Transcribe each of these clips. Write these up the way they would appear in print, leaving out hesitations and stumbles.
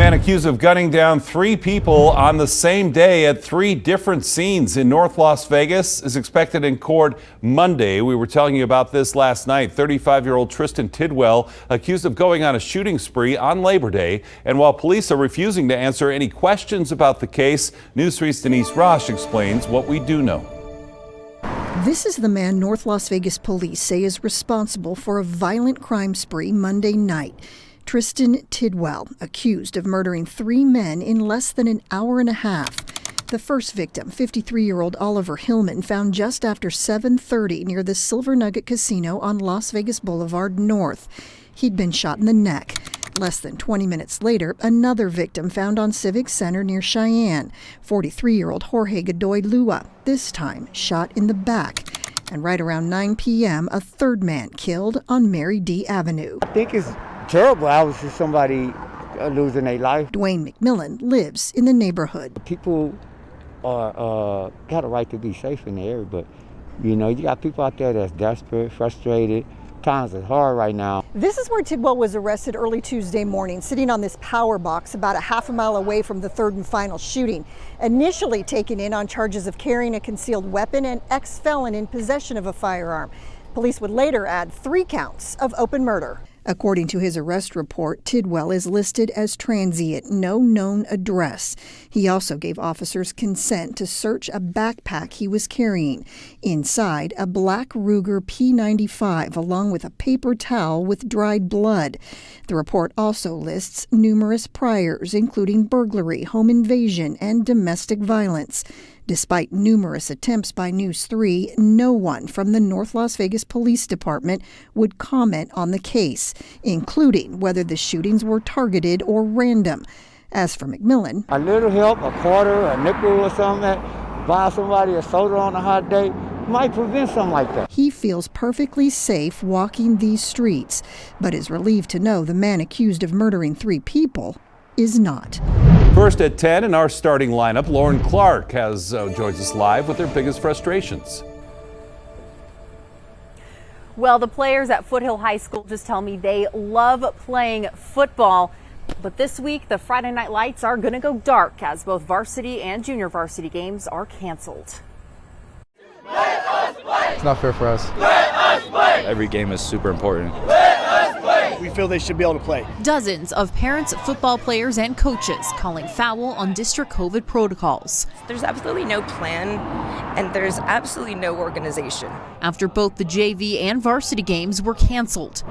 Man accused of gunning down 3 people on the same day at 3 different scenes in North Las Vegas is expected in court Monday. We were telling you about this last night. 35-year-old Tristan Tidwell accused of going on a shooting spree on Labor Day. And while police are refusing to answer any questions about the case, News 3's Denise Rosh explains what we do know. This is the man North Las Vegas police say is responsible for a violent crime spree Monday night. Tristan Tidwell, accused of murdering 3 men in less than an hour and a half. The first victim, 53-year-old Oliver Hillman, found just after 7:30 near the Silver Nugget Casino on Las Vegas Boulevard North. He'd been shot in the neck. Less than 20 minutes later, another victim found on Civic Center near Cheyenne, 43-year-old Jorge Godoy Lua, this time shot in the back. And right around 9 p.m., a third man killed on Mary D. Avenue. I think it's terrible how to see somebody losing their life. Dwayne McMillan lives in the neighborhood. People are got a right to be safe in the area, but you know, you got people out there that's desperate, frustrated. Times are hard right now. This is where Tidwell was arrested early Tuesday morning, sitting on this power box about a half a mile away from the third and final shooting. Initially taken in on charges of carrying a concealed weapon and ex-felon in possession of a firearm. Police would later add 3 counts of open murder. According to his arrest report, Tidwell is listed as transient, no known address. He also gave officers consent to search a backpack he was carrying. Inside, a black Ruger P95 along with a paper towel with dried blood. The report also lists numerous priors, including burglary, home invasion, and domestic violence. Despite numerous attempts by News 3, no one from the North Las Vegas Police Department would comment on the case, including whether the shootings were targeted or random. As for McMillan, a little help, a quarter, a nickel or something, buy somebody a soda on a hot day, might prevent something like that. He feels perfectly safe walking these streets, but is relieved to know the man accused of murdering 3 people is not. First at 10 in our starting lineup, Lauren Clark joins us live with her biggest frustrations. Well, the players at Foothill High School just tell me they love playing football. But this week, the Friday night lights are going to go dark as both varsity and junior varsity games are canceled. Let us play. It's not fair for us. Let us play. Every game is super important. Let us play. We feel they should be able to play. Dozens of parents, football players, and coaches calling foul on district COVID protocols. There's absolutely no plan, and there's absolutely no organization. After both the JV and varsity games were canceled.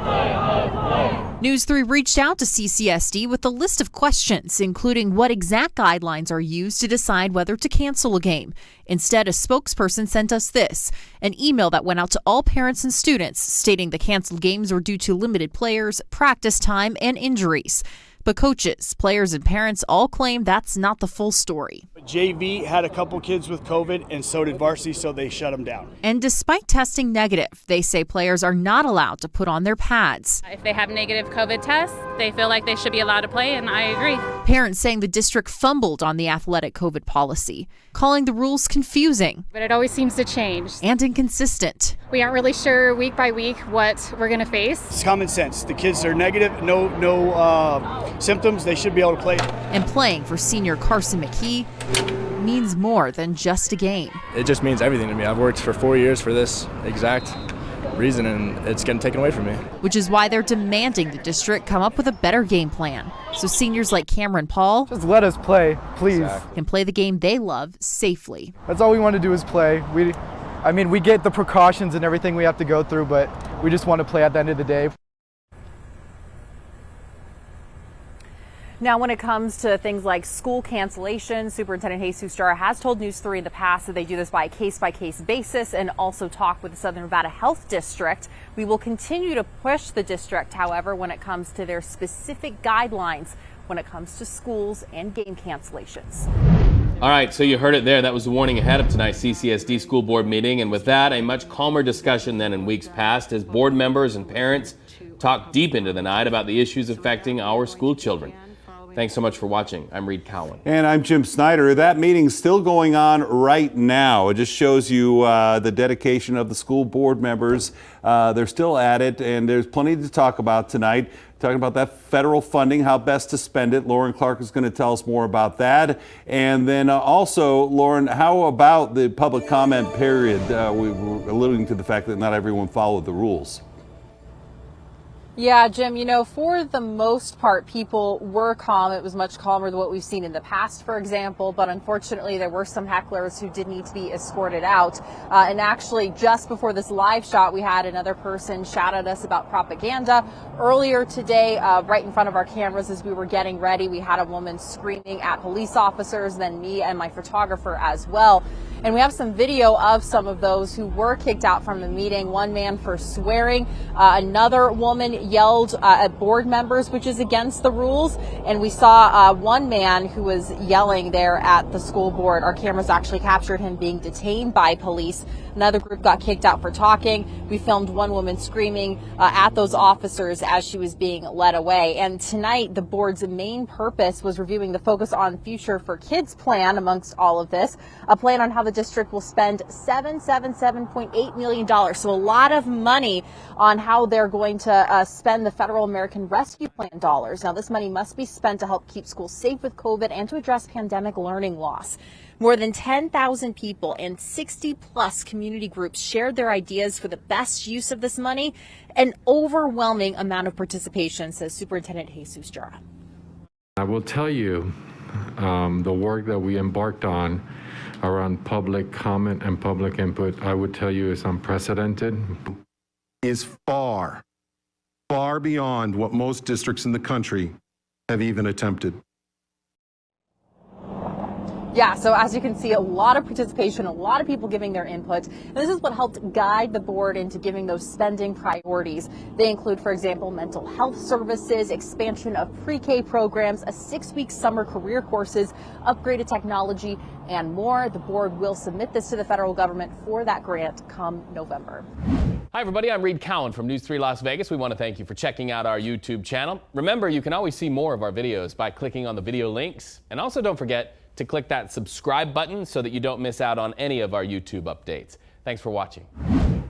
News 3 reached out to CCSD with a list of questions, including what exact guidelines are used to decide whether to cancel a game. Instead, a spokesperson sent us this, an email that went out to all parents and students stating the canceled games were due to limited players, practice time, and injuries. But coaches, players, and parents all claim that's not the full story. JV had a couple kids with COVID, and so did varsity, so they shut them down. And despite testing negative, they say players are not allowed to put on their pads. If they have negative COVID tests, they feel like they should be allowed to play, and I agree. Parents saying the district fumbled on the athletic COVID policy, calling the rules confusing. But it always seems to change. And inconsistent. We aren't really sure week by week what we're going to face. It's common sense. The kids are negative, no symptoms, they should be able to play. And playing for senior Carson McKee means more than just a game. It just means everything to me. I've worked for 4 years for this exact reason, and it's getting taken away from me. Which is why they're demanding the district come up with a better game plan, so seniors like Cameron Paul just let us play, please. Can play the game they love safely. That's all we want to do is play. We get the precautions and everything we have to go through, but we just want to play at the end of the day. Now, when it comes to things like school cancellation, Superintendent Jesus Starr has told News 3 in the past that they do this by a case-by-case basis and also talk with the Southern Nevada Health District. We will continue to push the district, however, when it comes to their specific guidelines when it comes to schools and game cancellations. All right, so you heard it there. That was the warning ahead of tonight's CCSD school board meeting. And with that, a much calmer discussion than in weeks past as board members and parents talked deep into the night about the issues affecting our school children. Thanks so much for watching. I'm Reed Cowan. And I'm Jim Snyder. That meeting's still going on right now. It just shows you the dedication of the school board members. They're still at it, and there's plenty to talk about tonight. talking about that federal funding, how best to spend it. Lauren Clark is going to tell us more about that. And then also, Lauren, how about the public comment period? We were alluding to the fact that not everyone followed the rules. Yeah, Jim, you know, for the most part, people were calm. It was much calmer than what we've seen in the past, for example. But unfortunately, there were some hecklers who did need to be escorted out. And actually, just before this live shot, we had another person shout at us about propaganda. Earlier today, right in front of our cameras as we were getting ready, we had a woman screaming at police officers, then me and my photographer as well. And we have some video of some of those who were kicked out from the meeting. One man for swearing, another woman yelled at board members, which is against the rules. And we saw one man who was yelling there at the school board. Our cameras actually captured him being detained by police. Another group got kicked out for talking. We filmed one woman screaming at those officers as she was being led away. And tonight, the board's main purpose was reviewing the Focus on Future for Kids plan amongst all of this, a plan on how the district will spend $777.8 million. So a lot of money on how they're going to spend the Federal American Rescue Plan dollars. Now, this money must be spent to help keep schools safe with COVID and to address pandemic learning loss. More than 10,000 people and 60-plus community groups shared their ideas for the best use of this money. An overwhelming amount of participation, says Superintendent Jesus Jara. I will tell you, the work that we embarked on around public comment and public input, I would tell you is unprecedented. Is far, far beyond what most districts in the country have even attempted. Yeah, so as you can see, a lot of participation, a lot of people giving their input. And this is what helped guide the board into giving those spending priorities. They include, for example, mental health services, expansion of pre-K programs, a 6-week summer career courses, upgraded technology, and more. The board will submit this to the federal government for that grant come November. Hi, everybody. I'm Reed Cowan from News 3 Las Vegas. We want to thank you for checking out our YouTube channel. Remember, you can always see more of our videos by clicking on the video links. And also don't forget to click that subscribe button so that you don't miss out on any of our YouTube updates. Thanks for watching.